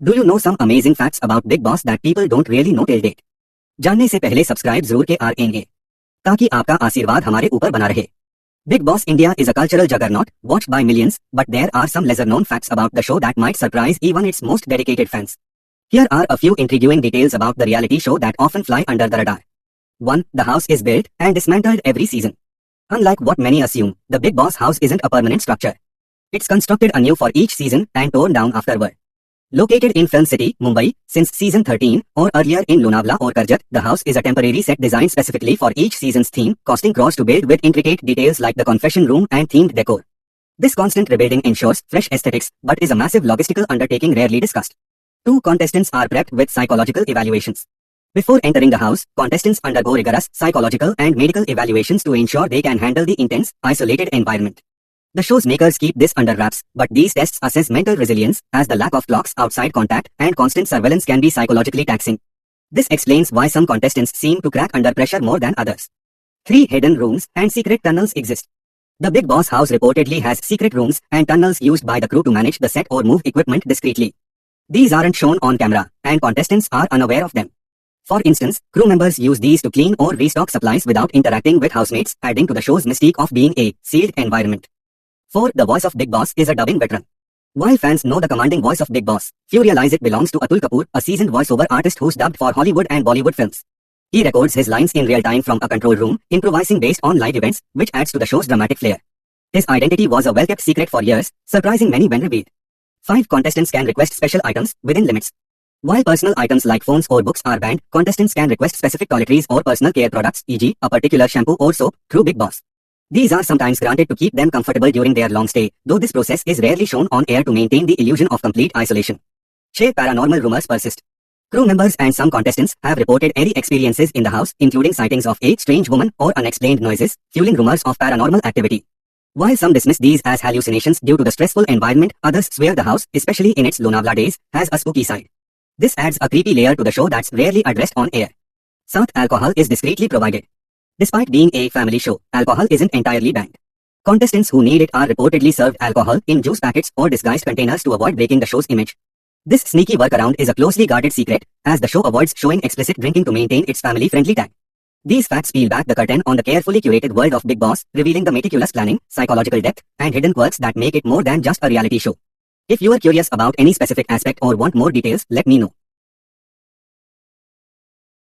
Do you know some amazing facts about Bigg Boss that people don't really know till date? जानने से पहले subscribe जरूर के RNA ताकि आपका आशीर्वाद हमारे ऊपर बना रहे. Bigg Boss India is a cultural juggernaut watched by millions, but there are some lesser known facts about the show that might surprise even its most dedicated fans. Here are a few intriguing details about the reality show that often fly under the radar. 1. The house is built and dismantled every season. Unlike what many assume, the Bigg Boss house isn't a permanent structure. It's constructed anew for each season and torn down afterward. Located in Film City, Mumbai, since season 13, or earlier in Lonavala or Karjat, the house is a temporary set designed specifically for each season's theme, costing crores to build with intricate details like the confession room and themed decor. This constant rebuilding ensures fresh aesthetics, but is a massive logistical undertaking rarely discussed. 2. Contestants are prepped with psychological evaluations. Before entering the house, contestants undergo rigorous psychological and medical evaluations to ensure they can handle the intense, isolated environment. The show's makers keep this under wraps, but these tests assess mental resilience, as the lack of clocks, outside contact, and constant surveillance can be psychologically taxing. This explains why some contestants seem to crack under pressure more than others. 3. Hidden rooms and secret tunnels exist. The Bigg Boss house reportedly has secret rooms and tunnels used by the crew to manage the set or move equipment discreetly. These aren't shown on camera, and contestants are unaware of them. For instance, crew members use these to clean or restock supplies without interacting with housemates, adding to the show's mystique of being a sealed environment. 4. The voice of Bigg Boss is a dubbing veteran. While fans know the commanding voice of Bigg Boss, few realize it belongs to Atul Kapoor, a seasoned voiceover artist who's dubbed for Hollywood and Bollywood films. He records his lines in real time from a control room, improvising based on live events, which adds to the show's dramatic flair. His identity was a well-kept secret for years, surprising many when revealed. 5. Contestants can request special items, within limits. While personal items like phones or books are banned, contestants can request specific toiletries or personal care products, e.g., a particular shampoo or soap, through Bigg Boss. These are sometimes granted to keep them comfortable during their long stay, though this process is rarely shown on air to maintain the illusion of complete isolation. 6. Paranormal rumors persist. Crew members and some contestants have reported eerie experiences in the house, including sightings of a strange woman or unexplained noises, fueling rumors of paranormal activity. While some dismiss these as hallucinations due to the stressful environment, others swear the house, especially in its Lonavala days, has a spooky side. This adds a creepy layer to the show that's rarely addressed on air. 7. Alcohol is discreetly provided. Despite being a family show, alcohol isn't entirely banned. Contestants who need it are reportedly served alcohol in juice packets or disguised containers to avoid breaking the show's image. This sneaky workaround is a closely guarded secret, as the show avoids showing explicit drinking to maintain its family-friendly tag. These facts peel back the curtain on the carefully curated world of Bigg Boss, revealing the meticulous planning, psychological depth, and hidden quirks that make it more than just a reality show. If you are curious about any specific aspect or want more details, let me know.